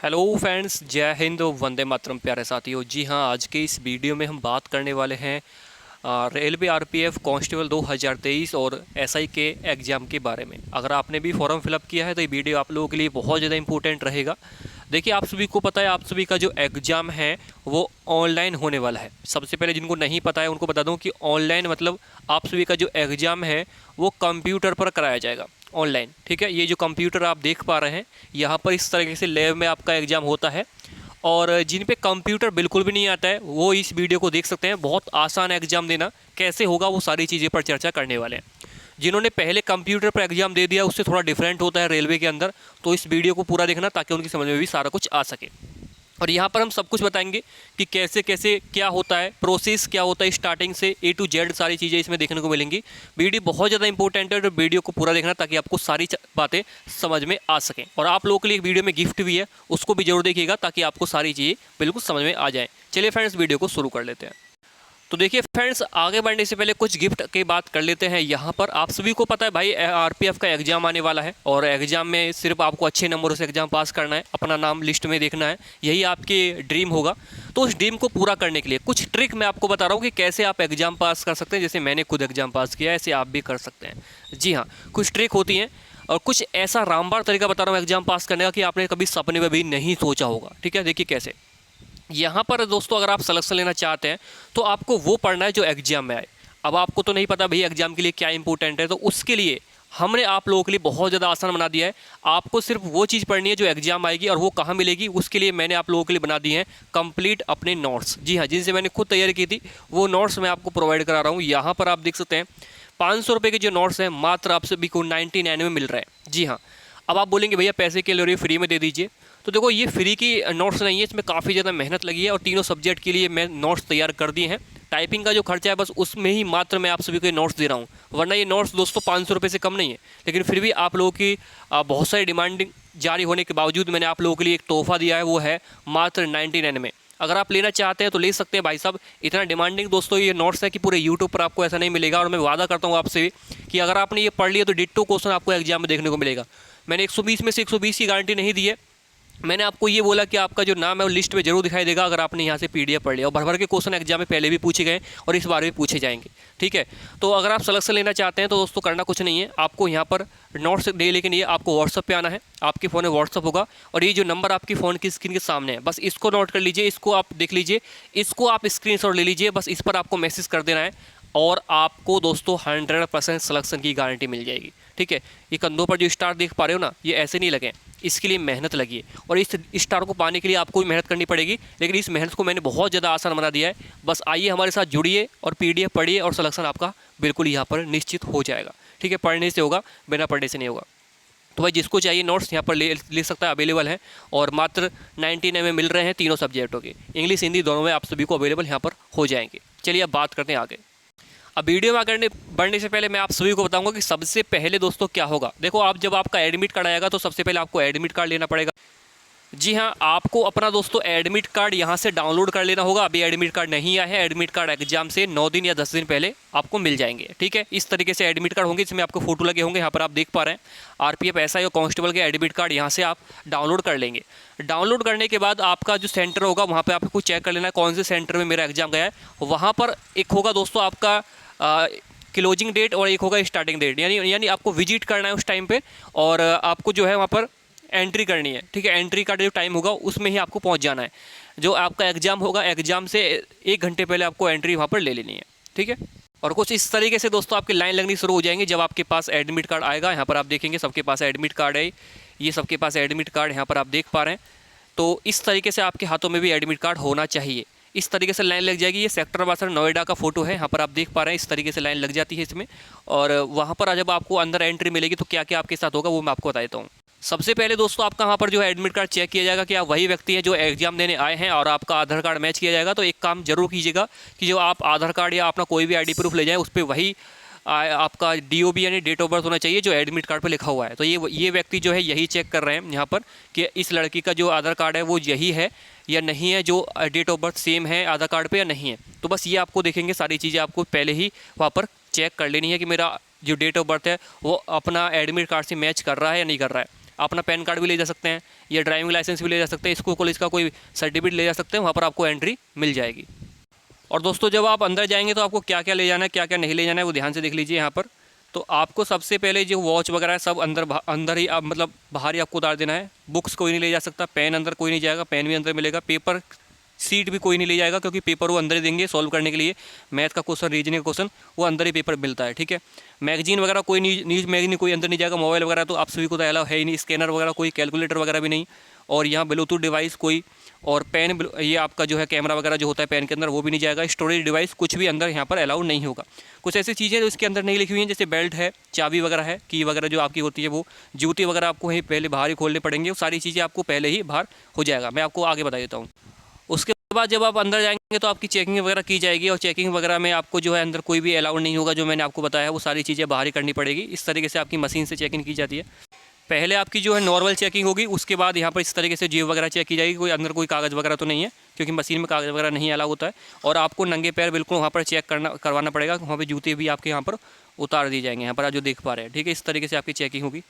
Hello friends, जय हिंद, वंदे मातरम प्यारे साथियों। जी हाँ, आज के इस वीडियो में हम बात करने वाले हैं रेलवे आरपीएफ कांस्टेबल 2023 और एसआई के एग्ज़ाम के बारे में। अगर आपने भी फॉर्म फिलअप किया है तो ये वीडियो आप लोगों के लिए बहुत ज़्यादा इंपॉर्टेंट रहेगा। देखिए, आप सभी को पता है, आप सभी का जो एग्ज़ाम है वो ऑनलाइन होने वाला है। सबसे पहले जिनको नहीं पता है उनको बता दूं कि ऑनलाइन मतलब आप सभी का जो एग्ज़ाम है वो कंप्यूटर पर कराया जाएगा ऑनलाइन। ठीक है, ये जो कंप्यूटर आप देख पा रहे हैं यहाँ पर इस तरीके से लैब में आपका एग्ज़ाम होता है। और जिन पे कंप्यूटर बिल्कुल भी नहीं आता है वो इस वीडियो को देख सकते हैं। बहुत आसान एग्ज़ाम देना कैसे होगा वो सारी चीज़ें पर चर्चा करने वाले हैं। जिन्होंने पहले कंप्यूटर पर एग्ज़ाम दे दिया उससे थोड़ा डिफरेंट होता है रेलवे के अंदर, तो इस वीडियो को पूरा देखना ताकि उनकी समझ में भी सारा कुछ आ सके। और यहाँ पर हम सब कुछ बताएंगे कि कैसे कैसे क्या होता है, प्रोसेस क्या होता है, स्टार्टिंग से ए टू जेड सारी चीज़ें इसमें देखने को मिलेंगी। वीडियो बहुत ज़्यादा इंपॉर्टेंट है तो वीडियो को पूरा देखना ताकि आपको सारी बातें समझ में आ सकें। और आप लोगों के लिए एक वीडियो में गिफ्ट भी है, उसको भी जरूर देखिएगा ताकि आपको सारी चीज़ें बिल्कुल समझ में आ जाएँ। चलिए फ्रेंड्स, वीडियो को शुरू कर लेते हैं। तो देखिए फ्रेंड्स, आगे बढ़ने से पहले कुछ गिफ्ट की बात कर लेते हैं। यहाँ पर आप सभी को पता है भाई, आरपीएफ का एग्जाम आने वाला है और एग्जाम में सिर्फ आपको अच्छे नंबरों से एग्जाम पास करना है, अपना नाम लिस्ट में देखना है, यही आपकी ड्रीम होगा। तो उस ड्रीम को पूरा करने के लिए कुछ ट्रिक मैं आपको बता रहा हूँ कि कैसे आप एग्जाम पास कर सकते हैं। जैसे मैंने खुद एग्जाम पास किया है ऐसे आप भी कर सकते हैं। जी हाँ, कुछ ट्रिक होती हैं और कुछ ऐसा रामबाण तरीका बता रहा हूँ एग्जाम पास करने का कि आपने कभी सपने में भी नहीं सोचा होगा। ठीक है, देखिए कैसे। यहाँ पर दोस्तों अगर आप सिलेक्शन लेना चाहते हैं तो आपको वो पढ़ना है जो एग्जाम में आए। अब आपको तो नहीं पता भाई एग्जाम के लिए क्या इंपॉर्टेंट है, तो उसके लिए हमने आप लोगों के लिए बहुत ज़्यादा आसान बना दिया है। आपको सिर्फ वो चीज़ पढ़नी है जो एग्जाम आएगी, और वो कहाँ मिलेगी उसके लिए मैंने आप लोगों के लिए बना दिए हैं कंप्लीट अपने नोट्स। जी हाँ, जिनसे मैंने खुद तैयारी की थी वो नोट्स मैं आपको प्रोवाइड करा रहा हूँ। यहाँ पर आप देख सकते हैं 500 रुपये के जो नोट्स हैं मात्र आप सभी को 99 में मिल रहा है। जी हाँ, अब आप बोलेंगे भैया पैसे के लिए फ्री में दे दीजिए, तो देखो ये फ्री की नोट्स नहीं है, इसमें काफ़ी ज़्यादा मेहनत लगी है और तीनों सब्जेक्ट के लिए मैं नोट्स तैयार कर दिए हैं। टाइपिंग का जो खर्चा है बस उसमें ही मात्र मैं आप सभी को नोट्स दे रहा हूँ, वरना ये नोट्स दोस्तों 500 रुपये से कम नहीं है। लेकिन फिर भी आप लोगों की बहुत सारी डिमांडिंग जारी होने के बावजूद मैंने आप लोगों के लिए एक तोहफा दिया है, वो है मात्र 99 में। अगर आप लेना चाहते हैं तो ले सकते हैं भाई साहब। इतना डिमांडिंग दोस्तों ये नोट्स है कि पूरे यूट्यूब पर आपको ऐसा नहीं मिलेगा। और मैं वादा करता हूँ आपसे कि अगर आपने ये पढ़ लिया तो डिट्टो क्वेश्चन आपको एग्जाम में देखने को मिलेगा। मैंने 120 में से 120 की गारंटी नहीं दी है, मैंने आपको ये बोला कि आपका जो नाम है वो लिस्ट में जरूर दिखाई देगा अगर आपने यहाँ से पीडीएफ पढ़ लिया। और भर भर के क्वेश्चन एग्जाम में पहले भी पूछे गए और इस बार भी पूछे जाएंगे। ठीक है, तो अगर आप सिलेक्शन लेना चाहते हैं तो दोस्तों करना कुछ नहीं है, आपको यहाँ पर नोट्स दे, लेकिन ये आपको व्हाट्सअप पे आना है। आपके फ़ोन में व्हाट्सअप होगा और ये जो नंबर आपकी फ़ोन की स्क्रीन के सामने है बस इसको नोट कर लीजिए, इसको आप देख लीजिए, इसको आप स्क्रीनशॉट ले लीजिए, बस इस पर आपको मैसेज कर देना है और आपको दोस्तों 100% सिलेक्शन की गारंटी मिल जाएगी। ठीक है, ये कंधों पर जो स्टार देख पा रहे हो ना, ये ऐसे नहीं लगे, इसके लिए मेहनत लगी है और इस स्टार को पाने के लिए आपको भी मेहनत करनी पड़ेगी। लेकिन इस मेहनत को मैंने बहुत ज़्यादा आसान बना दिया है। बस आइए हमारे साथ जुड़िए और पीडीएफ पढ़िए और सिलेक्शन आपका बिल्कुल यहाँ पर निश्चित हो जाएगा। ठीक है, पढ़ने से होगा, बिना पढ़ने से नहीं होगा। तो भाई जिसको चाहिए नोट्स यहाँ पर ले सकता है, अवेलेबल है और मात्र 99 में मिल रहे हैं तीनों सब्जेक्टों के, इंग्लिश हिंदी दोनों में आप सभी को अवेलेबल यहाँ पर हो जाएंगे। चलिए अब बात करते हैं आगे। अब वीडियो में आगे बढ़ने से पहले मैं आप सभी को बताऊंगा कि सबसे पहले दोस्तों क्या होगा। देखो, आप जब आपका एडमिट कार्ड आएगा तो सबसे पहले आपको एडमिट कार्ड लेना पड़ेगा। जी हाँ, आपको अपना दोस्तों एडमिट कार्ड यहाँ से डाउनलोड कर लेना होगा। अभी एडमिट कार्ड नहीं आया है, एडमिट कार्ड एग्जाम से 9 दिन या 10 दिन पहले आपको मिल जाएंगे। ठीक है, इस तरीके से एडमिट कार्ड होंगे, इसमें आपको फोटो लगे होंगे, यहाँ पर आप देख पा रहे हैं आरपीएफ एसआई और कांस्टेबल के एडमिट कार्ड यहाँ से आप डाउनलोड कर लेंगे। डाउनलोड करने के बाद आपका जो सेंटर होगा वहाँ पर आपको चेक कर लेना है कौन से सेंटर में मेरा एग्जाम गया है। वहाँ पर एक होगा दोस्तों आपका क्लोजिंग डेट और एक होगा स्टार्टिंग डेट, यानी आपको विजिट करना है उस टाइम पे और आपको जो है वहाँ पर एंट्री करनी है। ठीक है, एंट्री का जो टाइम होगा उसमें ही आपको पहुँच जाना है। जो आपका एग्ज़ाम होगा एग्ज़ाम से 1 घंटे पहले आपको एंट्री वहाँ पर ले लेनी है। ठीक है, और कुछ इस तरीके से दोस्तों आपकी लाइन लगनी शुरू हो जाएंगी जब आपके पास एडमिट कार्ड आएगा। यहाँ पर आप देखेंगे सबके पास एडमिट कार्ड है, ये सबके पास एडमिट कार्ड यहाँ पर आप देख पा रहे हैं। तो इस तरीके से आपके हाथों में भी एडमिट कार्ड होना चाहिए। इस तरीके से लाइन लग जाएगी। ये सेक्टर 62 नोएडा का फोटो है, यहाँ पर आप देख पा रहे हैं, इस तरीके से लाइन लग जाती है इसमें। और वहाँ पर जब आपको अंदर एंट्री मिलेगी तो क्या क्या आपके साथ होगा वो मैं आपको बता देता हूँ। सबसे पहले दोस्तों आपका वहाँ पर जो है एडमिट कार्ड चेक किया जाएगा कि आप वही व्यक्ति हैं जो एग्जाम देने आए हैं और आपका आधार कार्ड मैच किया जाएगा। तो एक काम जरूर कीजिएगा कि जो आप आधार कार्ड या अपना कोई भी आईडी प्रूफ ले जाएं उस पर वही आपका डीओबी यानी डेट ऑफ बर्थ होना चाहिए जो एडमिट कार्ड पर लिखा हुआ है। तो ये व्यक्ति जो है यही चेक कर रहे हैं यहाँ पर कि इस लड़की का जो आधार कार्ड है वो यही है या नहीं है, जो डेट ऑफ बर्थ सेम है आधार कार्ड पे या नहीं है। तो बस ये आपको देखेंगे, सारी चीज़ें आपको पहले ही वहाँ पर चेक कर लेनी है कि मेरा जो डेट ऑफ बर्थ है वो अपना एडमिट कार्ड से मैच कर रहा है या नहीं कर रहा है। अपना पैन कार्ड भी ले जा सकते हैं या ड्राइविंग लाइसेंस भी ले जा सकते हैं, स्कूल कॉलेज का कोई सर्टिफिकेट ले जा सकते हैं, वहाँ पर आपको एंट्री मिल जाएगी। और दोस्तों जब आप अंदर जाएंगे तो आपको क्या क्या ले जाना है, क्या क्या नहीं ले जाना है, वो ध्यान से देख लीजिए यहाँ पर। तो आपको सबसे पहले जो वॉच वगैरह है सब अंदर ही आप मतलब बाहर ही आपको उतार देना है। बुक्स कोई नहीं ले जा सकता, पेन अंदर कोई नहीं जाएगा, पेन भी अंदर मिलेगा, पेपर सीट भी कोई नहीं ले जाएगा क्योंकि पेपर वो अंदर ही देंगे सॉल्व करने के लिए। मैथ का क्वेश्चन, रीजनिंग का क्वेश्चन वो अंदर ही पेपर मिलता है, ठीक है। मैगजीन वगैरह कोई न्यूज़ मैगजीन कोई अंदर नहीं जाएगा। मोबाइल वगैरह तो आप सभी को तो अलाउ है ही नहीं, स्कैनर वगैरह कोई, कैलकुलेटर वगैरह भी नहीं। और यहाँ ब्लूटूथ डिवाइस कोई, और पेन ये आपका जो है कैमरा वगैरह जो होता है पेन के अंदर वो भी नहीं जाएगा। स्टोरेज डिवाइस कुछ भी अंदर यहाँ पर अलाउ नहीं होगा। कुछ ऐसी चीज़ें जो इसके अंदर नहीं लिखी हुई हैं जैसे बेल्ट है, चाबी वगैरह है, की वगैरह जो आपकी होती है वो, जूते वगैरह आपको वहीं पहले बाहर ही खोलने पड़ेंगे। वो सारी चीज़ें आपको पहले ही बाहर हो जाएगा, मैं आपको आगे बता देता हूँ। उसके बाद जब आप अंदर जाएंगे तो आपकी चेकिंग वगैरह की जाएगी और चेकिंग वगैरह में आपको जो है अंदर कोई भी अलाउड नहीं होगा। जो मैंने आपको बताया वो सारी चीज़ें बाहर ही करनी पड़ेगी। इस तरीके से आपकी मशीन से चेकिंग की जाती है। पहले आपकी जो है नॉर्मल चेकिंग होगी, उसके बाद यहाँ पर इस तरीके से जेब वगैरह चेक की जाएगी। कोई अंदर कोई कागज़ वगैरह तो नहीं है क्योंकि मशीन में कागज़ वगैरह नहीं अलाउ होता है। और आपको नंगे पैर बिल्कुल वहाँ पर चेक करवाना पड़ेगा। वहाँ पर जूते भी आपके यहाँ पर उतार दिए जाएंगे, यहाँ पर आप जो देख पा रहे हैं, ठीक है। इस तरीके से आपकी चेकिंग होगी।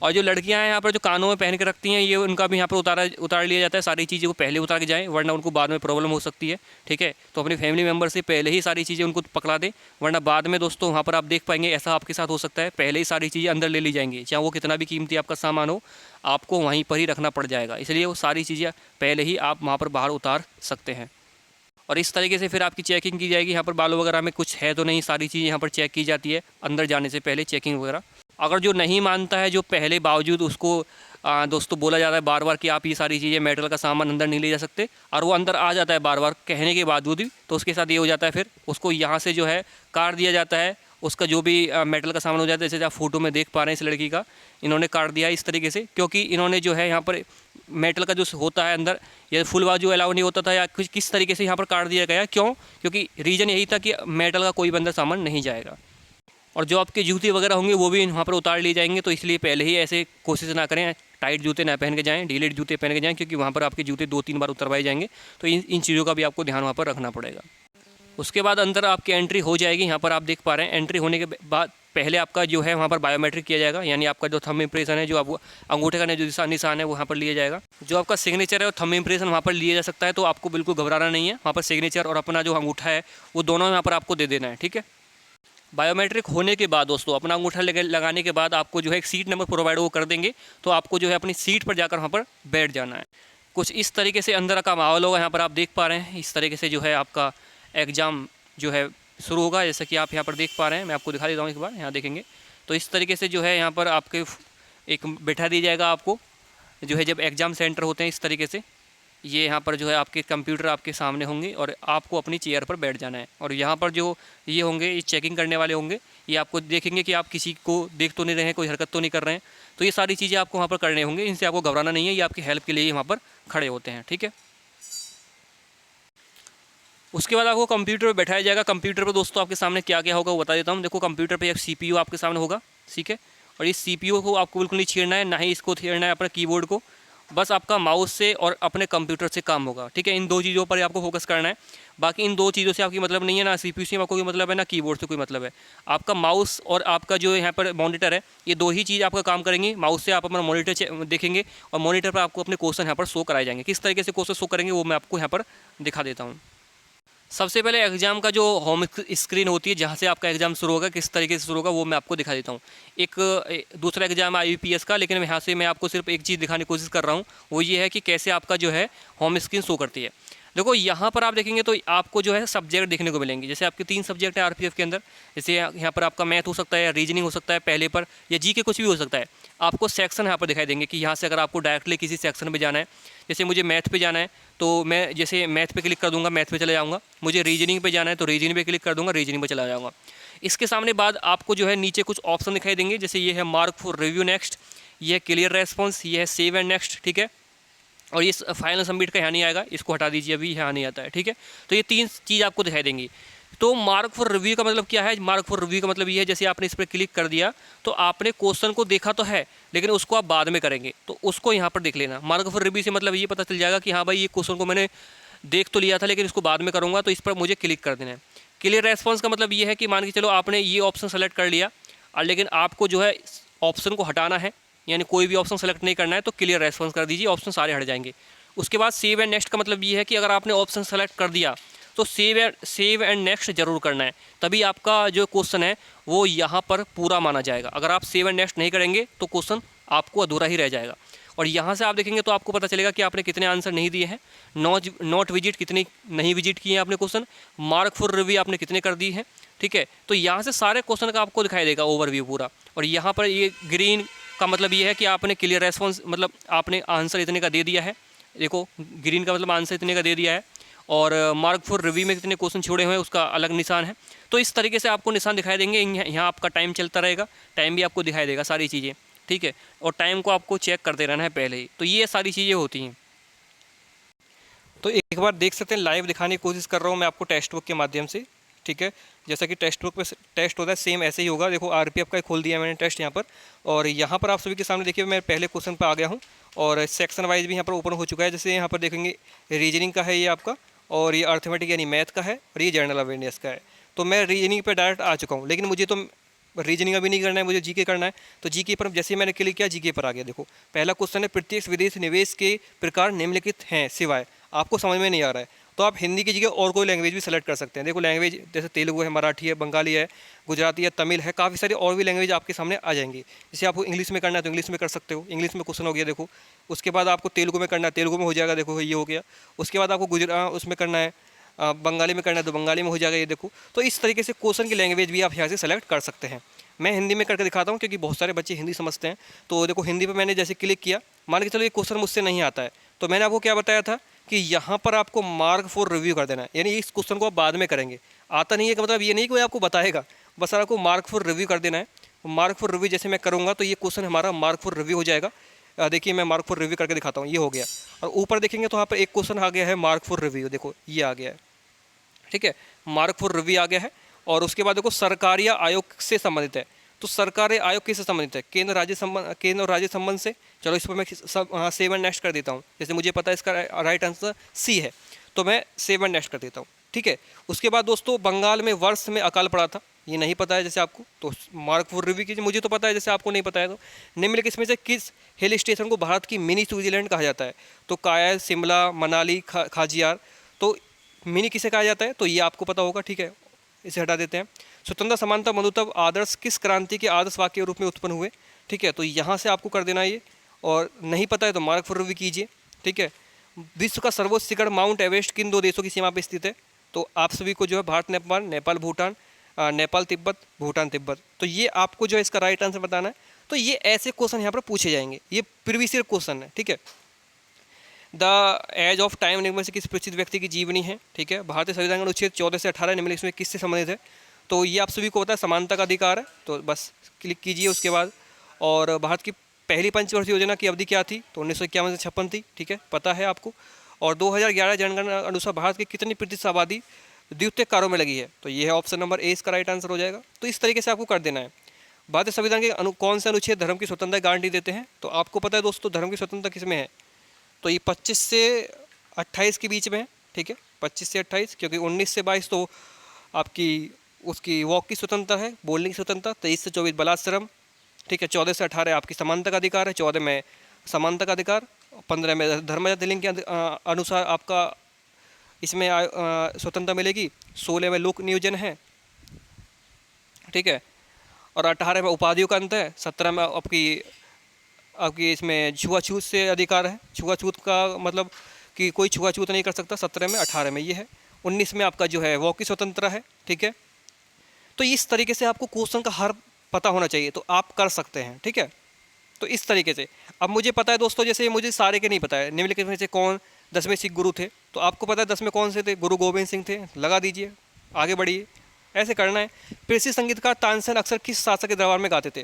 और जो लड़कियां हैं यहाँ पर जो कानों में पहन के रखती हैं, ये उनका भी यहाँ पर उतार लिया जाता है। सारी चीज़ें को पहले उतार के जाएँ वरना उनको बाद में प्रॉब्लम हो सकती है, ठीक है। तो अपनी फैमिली मेम्बर से पहले ही सारी चीज़ें उनको पकड़ा दें, वरना बाद में दोस्तों वहाँ पर आप देख पाएंगे ऐसा आपके साथ हो सकता है। पहले ही सारी चीज़ें अंदर ले ली जाएंगी, चाहे वो कितना भी कीमती आपका सामान हो, आपको वहीं पर ही रखना पड़ जाएगा। इसलिए वो सारी चीज़ें पहले ही आप वहाँ पर बाहर उतार सकते हैं। और इस तरीके से फिर आपकी चेकिंग की जाएगी। यहाँ पर बालों वगैरह में कुछ है तो नहीं, सारी चीज़ें यहाँ पर चेक की जाती है अंदर जाने से पहले, चेकिंग वगैरह। अगर जो नहीं मानता है, जो पहले बावजूद उसको दोस्तों बोला जाता है बार बार कि आप ये सारी चीज़ें मेटल का सामान अंदर नहीं ले जा सकते, और वो अंदर आ जाता है बार बार कहने के बावजूद भी, तो उसके साथ ये हो जाता है फिर उसको यहाँ से जो है काट दिया जाता है। उसका जो भी मेटल का सामान हो जाता है, जैसे आप फोटो में देख पा रहे हैं इस लड़की का, इन्होंने काट दिया है इस तरीके से, क्योंकि इन्होंने जो है यहाँ पर मेटल का जो होता है अंदर, या फुल बाजू अलाउ नहीं होता था, या कुछ किस तरीके से यहाँ पर काट दिया गया। क्यों? क्योंकि रीज़न यही था कि मेटल का कोई भी अंदर सामान नहीं जाएगा। और जो आपके जूते वगैरह होंगे वो भी वहाँ पर उतार लिए जाएंगे। तो इसलिए पहले ही ऐसे कोशिश ना करें, टाइट जूते ना पहन के जाएं, ढीले जूते पहन के जाएं, क्योंकि वहाँ पर आपके जूते 2-3 बार उतरवाए जाएंगे। तो इन चीज़ों का भी आपको ध्यान वहाँ पर रखना पड़ेगा। उसके बाद अंदर आपकी एंट्री हो जाएगी। यहाँ पर आप देख पा रहे हैं, एंट्री होने के बाद पहले आपका जो है वहाँ पर बायोमेट्रिक किया जाएगा, यानी आपका जो थंब इम्प्रेशन है, जो आपको अंगूठे का जो निशान है वो वहाँ पर लिया जाएगा। जो आपका सिग्नेचर है और थंब इम्प्रेशन वहाँ पर लिया जा सकता है, तो आपको बिल्कुल घबराना नहीं है। वहाँ पर सिग्नेचर और अपना जो अंगूठा है वो दोनों यहाँ पर आपको दे देना है, ठीक है। बायोमेट्रिक होने के बाद दोस्तों अपना अंगूठा लगाने के बाद आपको जो है एक सीट नंबर प्रोवाइड वो कर देंगे। तो आपको जो है अपनी सीट पर जाकर वहाँ पर बैठ जाना है। कुछ इस तरीके से अंदर का माहौल होगा। यहाँ पर आप देख पा रहे हैं इस तरीके से जो है आपका एग्ज़ाम जो है शुरू होगा। जैसे कि आप यहाँ पर देख पा रहे हैं, मैं आपको दिखा देता हूँ एक बार, यहाँ देखेंगे तो इस तरीके से जो है यहाँ पर आपके एक बैठा दिया जाएगा आपको, जो है जब एग्ज़ाम सेंटर होते हैं इस तरीके से, ये यहाँ पर जो है आपके कंप्यूटर आपके सामने होंगे और आपको अपनी चेयर पर बैठ जाना है। और यहाँ पर जो ये होंगे, ये चेकिंग करने वाले होंगे, ये आपको देखेंगे कि आप किसी को देख तो नहीं रहे हैं, कोई हरकत तो नहीं कर रहे हैं। तो ये सारी चीज़ें आपको वहाँ पर करने होंगे, इनसे आपको घबराना नहीं है, ये आपकी हेल्प के लिए वहाँ पर खड़े होते हैं, ठीक है। उसके बाद आपको कंप्यूटर पर बैठाया जाएगा। कंप्यूटर पर दोस्तों आपके सामने क्या क्या होगा वो बता देता हूँ। देखो कंप्यूटर पर एक CPU आपके सामने होगा, ठीक है। और इस CPU को आपको बिल्कुल नहीं छेड़ना है, ना ही इसको छेड़ना है अपने कीबोर्ड को। बस आपका माउस से और अपने कंप्यूटर से काम होगा, ठीक है। इन दो चीज़ों पर आपको फोकस करना है। बाकी इन दो चीज़ों से आपकी मतलब नहीं है, ना CPU से आपको कोई मतलब है, ना कीबोर्ड से कोई मतलब है। आपका माउस और आपका जो यहाँ पर मॉनिटर है, ये दो ही चीज़ आपका काम करेंगी। माउस से आप अपना मॉनिटर देखेंगे और मॉनिटर पर आपको अपने क्वेश्चन यहाँ पर शो कराए जाएंगे। किस तरीके से क्वेश्चन शो करेंगे वो मैं आपको यहाँ पर दिखा देता हूँ। सबसे पहले एग्ज़ाम का जो होम स्क्रीन होती है, जहाँ से आपका एग्ज़ाम शुरू होगा, किस तरीके से शुरू होगा वो मैं आपको दिखा देता हूँ। एक दूसरा एग्ज़ाम है IBPS का, लेकिन यहाँ से मैं आपको सिर्फ एक चीज़ दिखाने की कोशिश कर रहा हूँ, वो ये है कि कैसे आपका जो है होम स्क्रीन शो करती है। देखो यहाँ पर आप देखेंगे तो आपको जो है सब्जेक्ट देखने को मिलेंगे। जैसे आपके 3 सब्जेक्ट है RPF के अंदर, जैसे यहाँ पर आपका मैथ हो सकता है, या रीजनिंग हो सकता है पहले पर, या जी के कुछ भी हो सकता है। आपको सेक्शन यहाँ पर दिखाई देंगे कि यहाँ से अगर आपको डायरेक्टली किसी सेक्शन में जाना है, जैसे मुझे मैथ पे जाना है तो मैं जैसे मैथ पे क्लिक कर दूंगा, मैथ पे चले जाऊँगा। मुझे रीजनिंग पे जाना है तो रीजनिंग पे क्लिक कर दूंगा, रीजनिंग पे चला जाऊँगा। इसके सामने बाद आपको जो है नीचे कुछ ऑप्शन दिखाई देंगे, जैसे ये है मार्क फॉर रिव्यू नेक्स्ट, ये है क्लियर रेस्पॉन्स, ये है सेव एंड नेक्स्ट, ठीक है। और ये फाइनल सबमिट का यहाँ नहीं आएगा, इसको हटा दीजिए, अभी यहाँ नहीं आता है, ठीक है। तो ये 3 चीज़ आपको दिखाई देंगी। तो मार्क फॉर रिव्यू का मतलब क्या है? मार्क फॉर रिव्यू का मतलब ये है, जैसे आपने इस पर क्लिक कर दिया तो आपने क्वेश्चन को देखा तो है, लेकिन उसको आप बाद में करेंगे, तो उसको यहाँ पर देख लेना। मार्क फॉर रिव्यू से मतलब ये पता चल जाएगा कि हाँ भाई ये क्वेश्चन को मैंने देख तो लिया था, लेकिन इसको बाद में करूँगा, तो इस पर मुझे क्लिक कर देना है। क्लियर रेस्पॉन्स का मतलब ये है कि मान के चलो आपने ये ऑप्शन सेलेक्ट कर लिया, और लेकिन आपको जो है ऑप्शन को हटाना है, यानी कोई भी ऑप्शन सेलेक्ट नहीं करना है तो क्लियर रेस्पॉन्स कर दीजिए, ऑप्शन सारे हट जाएंगे। उसके बाद सेव एंड नेक्स्ट का मतलब ये है कि अगर आपने ऑप्शन सेलेक्ट कर दिया तो सेव एंड नेक्स्ट जरूर करना है, तभी आपका जो क्वेश्चन है वो यहाँ पर पूरा माना जाएगा। अगर आप सेव एंड नेक्स्ट नहीं करेंगे तो क्वेश्चन आपको अधूरा ही रह जाएगा। और यहाँ से आप देखेंगे तो आपको पता चलेगा कि आपने कितने आंसर नहीं दिए हैं, नॉट विजिट कितनी नहीं विजिट किए हैं आपने क्वेश्चन, मार्क फॉर रिव्यू आपने कितने कर दी हैं, ठीक है। तो यहाँ से सारे क्वेश्चन का आपको दिखाई देगा ओवरव्यू पूरा। और यहाँ पर ये ग्रीन का मतलब ये है कि आपने क्लियर रेस्पॉन्स मतलब आपने आंसर इतने का दे दिया है, देखो ग्रीन का मतलब आंसर इतने का दे दिया है, और मार्क फॉर रिव्यू में कितने क्वेश्चन छोड़े हुए हैं उसका अलग निशान है। तो इस तरीके से आपको निशान दिखाई देंगे, यहाँ आपका टाइम चलता रहेगा, टाइम भी आपको दिखाई देगा सारी चीज़ें, ठीक है। और टाइम को आपको चेक करते रहना है पहले ही, तो ये सारी चीज़ें होती हैं। तो एक बार देख सकते हैं, लाइव दिखाने की कोशिश कर रहा हूँ मैं आपको टेक्स्ट बुक के माध्यम से, ठीक है। जैसा कि टेक्स्ट बुक पे टेस्ट होता है सेम ऐसे ही होगा। देखो आरपीएफ का खोल दिया मैंने टेस्ट यहाँ पर, और यहाँ पर आप सभी के सामने देखिए मैं पहले क्वेश्चन पर आ गया हूँ, और सेक्शन वाइज भी यहाँ पर ओपन हो चुका है। जैसे यहाँ पर देखेंगे रीजनिंग का है ये आपका, और ये अर्थमेटिक यानी मैथ का है, और ये जनरल अवेयरनेस का है। तो मैं रीजनिंग पर डायरेक्ट आ चुका हूँ, लेकिन मुझे तो रीजनिंग अभी नहीं करना है, मुझे जीके करना है। तो जीके पर जैसे मैंने क्लिक किया जीके पर आ गया। देखो पहला क्वेश्चन है, प्रत्यक्ष विदेश निवेश के प्रकार निम्नलिखित हैं सिवाय। आपको समझ में नहीं आ रहा है तो आप हिंदी की जगह और कोई लैंग्वेज भी सेलेक्ट कर सकते हैं। देखो लैंग्वेज जैसे तेलुगु है, मराठी है, बंगाली है, गुजराती है, तमिल है, काफ़ी सारी और भी लैंग्वेज आपके सामने आ जाएंगी। जैसे आपको इंग्लिश में करना है तो इंग्लिश में कर सकते हो, इंग्लिश में क्वेश्चन हो गया। देखो उसके बाद आपको तेलुगु में करना है, तेलुगु में हो जाएगा, देखो ये हो गया। उसके बाद आपको उसमें करना है, बंगाली में करना है तो बंगाली में हो जाएगा, ये देखो। तो इस तरीके से क्वेश्चन की लैंग्वेज भी आप यहाँ से सेलेक्ट कर सकते हैं। मैं हिंदी में करके दिखाता हूँ क्योंकि बहुत सारे बच्चे हिंदी समझते हैं। तो देखो हिंदी पे मैंने जैसे क्लिक किया, मान के चलो ये क्वेश्चन मुझसे नहीं आता है, तो मैंने आपको क्या बताया था कि यहाँ पर आपको मार्क फॉर रिव्यू कर देना है, यानी इस क्वेश्चन को आप बाद में करेंगे। आता नहीं है का मतलब ये नहीं कोई आपको बताएगा, बस आपको मार्क फॉर रिव्यू कर देना है। मार्क फॉर रिव्यू जैसे मैं करूँगा तो ये क्वेश्चन हमारा मार्क फॉर रिव्यू हो जाएगा। देखिए मैं मार्क फॉर रिव्यू करके दिखाता हूँ, ये हो गया। और ऊपर देखेंगे तो यहाँ पर एक क्वेश्चन आ गया है मार्क फॉर रिव्यू, देखो ये आ गया है, ठीक है, मार्क फॉर रिव्यू आ गया है। और उसके बाद देखो सरकारी आयोग से संबंधित है, तो सरकारी आयोग किससे संबंधित है, केंद्र और राज्य संबंध से। चलो इस पर मैं सब सेव एंड नेक्स्ट कर देता हूँ। जैसे मुझे पता है इसका राइट आंसर सी है, तो मैं सेव एंड नेक्स्ट कर देता हूँ, ठीक है। उसके बाद दोस्तों बंगाल में वर्ष में अकाल पड़ा था, ये नहीं पता है जैसे आपको, तो मार्क फॉर रिव्यू कीजिए। मुझे तो पता है, जैसे आपको नहीं पता है तो निम्नलिखित इसमें से किस हिल स्टेशन को भारत की मिनी स्विट्जरलैंड कहा जाता है। तो कायल, शिमला, मनाली, खाजियार। तो मिनी किसे कहा जाता है तो ये आपको पता होगा, ठीक है, इसे हटा देते हैं। स्वतंत्रता, समानता, बंधुत्व आदर्श किस क्रांति के आदर्श वाक्य के रूप में उत्पन्न हुए, ठीक है। तो यहाँ से आपको कर देना है ये, और नहीं पता है तो मार्क फॉर रिव्यू कीजिए, ठीक है। विश्व का सर्वोच्च शिखर माउंट एवरेस्ट किन दो देशों की सीमा पर स्थित है। तो आप सभी को जो है भारत नेपाल, नेपाल भूटान, नेपाल तिब्बत, भूटान तिब्बत। तो ये आपको जो है इसका राइट आंसर बताना है। तो ये ऐसे क्वेश्चन यहाँ पर पूछे जाएंगे, ये प्रीवियस ईयर क्वेश्चन है, ठीक है। द एज ऑफ टाइम निम्न से किस प्रसिद्ध व्यक्ति की जीवनी है, ठीक है। भारतीय संविधान का अनुच्छेद 14 से 18 निम्नलिखित इसमें किससे संबंधित है। तो ये आप सभी को पता है, समानता का अधिकार है, तो बस क्लिक कीजिए उसके बाद। और भारत की पहली पंचवर्षीय योजना की अवधि क्या थी, तो 1951 से 56 थी, ठीक है, पता है आपको। और 2011 जनगणना अनुसार भारत की कितनी प्रतिशत आबादी द्वितीयक कार्यों में लगी है, तो ये है ऑप्शन नंबर ए इसका राइट आंसर हो जाएगा। तो इस तरीके से आपको कर देना है। भारतीय संविधान के कौन से अनुच्छेद धर्म की स्वतंत्रता गारंटी देते हैं। तो आपको पता है दोस्तों धर्म की स्वतंत्रता किसमें है, तो ये 25 से 28 के बीच में है, ठीक है, 25 से 28, क्योंकि 19 से 22 तो आपकी उसकी वॉक की स्वतंत्रता है, बोलने की स्वतंत्रता। 23 से 24 बलात्श्रम, ठीक है। 14 से 18 आपकी समानता का अधिकार है, 14 में समानता का अधिकार, 15 में धर्मजात लिंग के अनुसार आपका इसमें स्वतंत्रता मिलेगी, 16 में लोक नियोजन है, ठीक है। और 18 में उपाधियों का अंत है, 17 में आपकी इसमें छुआछूत से अधिकार है। छुआछूत का मतलब कि कोई छुआछूत नहीं कर सकता, 17 में, 18 में ये है। 19 में आपका जो है वॉक की स्वतंत्रता है, ठीक है। तो इस तरीके से आपको क्वेश्चन का हर पता होना चाहिए, तो आप कर सकते हैं, ठीक है। तो इस तरीके से अब मुझे पता है दोस्तों, जैसे मुझे सारे के नहीं पता है, निम्नलिखित में से कौन 10वें सिख गुरु थे, तो आपको पता है 10 में कौन से थे, गुरु गोविंद सिंह थे, लगा दीजिए, आगे बढ़िए, ऐसे करना है। प्रसिद्ध संगीतकार तानसेन अक्सर किस शासक के दरबार में गाते थे।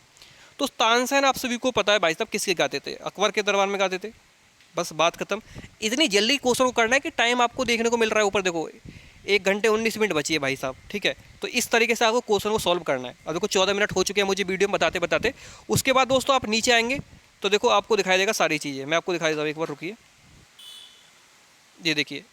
तो तानसेन आप सभी को पता है भाई साहब किसके गाते थे, अकबर के दरबार में गाते थे, बस बात खत्म। इतनी जल्दी क्वेश्चन को करना है कि टाइम आपको देखने को मिल रहा है ऊपर, देखो 1 घंटे 19 मिनट बची है भाई साहब, ठीक है। तो इस तरीके से आपको क्वेश्चन को सॉल्व करना है। अब देखो 14 मिनट हो चुके हैं मुझे वीडियो में बताते बताते। उसके बाद दोस्तों आप नीचे आएंगे तो देखो आपको दिखाई देगा सारी चीज़ें, मैं आपको दिखाई देता हूँ, एक बार रुकिए, ये देखिए,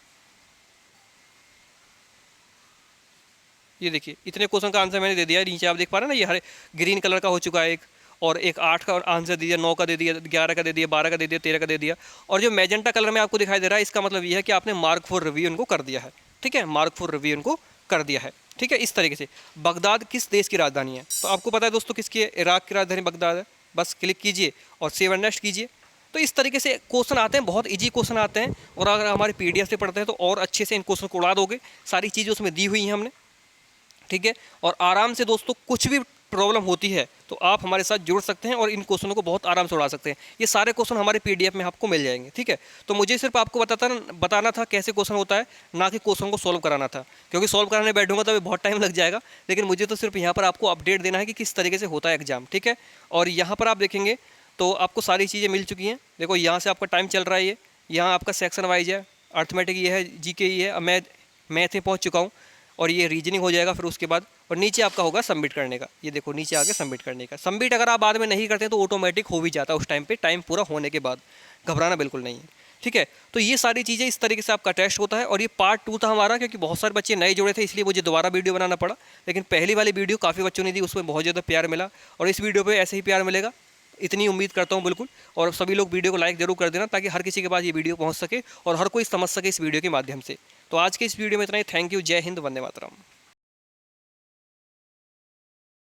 ये देखिए इतने क्वेश्चन का आंसर मैंने दे दिया है। नीचे आप देख पा रहे हैं ना, ये हरे ग्रीन कलर का हो चुका है एक, और एक 8 का आंसर दे दिया, 9 का दे दिया, 11 का दे दिया, 12 का दे दिया, 13 का दे दिया। और जो मैजेंटा कलर में आपको दिखाई दे रहा है, इसका मतलब ये है कि आपने मार्क फॉर रिव्यू इनको कर दिया है। ठीक है, मार्क फॉर रिव्यू इनको कर दिया है। ठीक है, इस तरीके से। बगदाद किस देश की राजधानी है? तो आपको पता है दोस्तों किसकी है? इराक की राजधानी बगदाद है। बस क्लिक कीजिए और सेव एंड नेक्स्ट कीजिए। तो इस तरीके से क्वेश्चन आते हैं, बहुत इजी क्वेश्चन आते हैं। और अगर हमारे पीडीएफ से पढ़ते हैं तो और अच्छे से इन क्वेश्चन को उड़ा दोगे। सारी चीज़ें उसमें दी हुई हैं हमने। ठीक है, और आराम से दोस्तों कुछ भी प्रॉब्लम होती है तो आप हमारे साथ जुड़ सकते हैं और इन क्वेश्चनों को बहुत आराम से उड़ा सकते हैं। ये सारे क्वेश्चन हमारे पीडीएफ में आपको मिल जाएंगे। ठीक है, तो मुझे सिर्फ आपको बताना था कैसे क्वेश्चन होता है, ना कि क्वेश्चन को सॉल्व कराना था, क्योंकि सॉल्व कराने बैठूंगा तो बहुत टाइम लग जाएगा। लेकिन मुझे तो सिर्फ यहाँ पर आपको अपडेट देना है कि किस तरीके से होता है एग्जाम। ठीक है, और यहाँ पर आप देखेंगे तो आपको सारी चीज़ें मिल चुकी हैं। देखो यहाँ से आपका टाइम चल रहा है, ये यहाँ आपका सेक्शन वाइज है, अर्थमेटिक ये है, जीके ये है। अब मैं मैथ में पहुँच चुका हूँ और ये रीजनिंग हो जाएगा फिर उसके बाद। और नीचे आपका होगा सबमिट करने का। ये देखो नीचे आगे सबमिट करने का। सबमिट अगर आप बाद में नहीं करते तो ऑटोमेटिक हो भी जाता है उस टाइम पे, टाइम पूरा होने के बाद। घबराना बिल्कुल नहीं है। ठीक है, तो ये सारी चीज़ें इस तरीके से आपका टेस्ट होता है। और ये पार्ट 2 था हमारा, क्योंकि बहुत सारे बच्चे नए जुड़े थे इसलिए मुझे दोबारा वीडियो बनाना पड़ा। लेकिन पहली वाली वीडियो काफ़ी बच्चों ने दी, उसमें बहुत ज़्यादा प्यार मिला और इस वीडियो पर ऐसे ही प्यार मिलेगा, इतनी उम्मीद करता हूँ बिल्कुल। और सभी लोग वीडियो को लाइक जरूर कर देना ताकि हर किसी के पास ये वीडियो पहुँच सके और हर कोई समझ सके इस वीडियो के माध्यम से। तो आज के इस वीडियो में इतना ही। Thank you. जय हिंद, वंदे मातरम।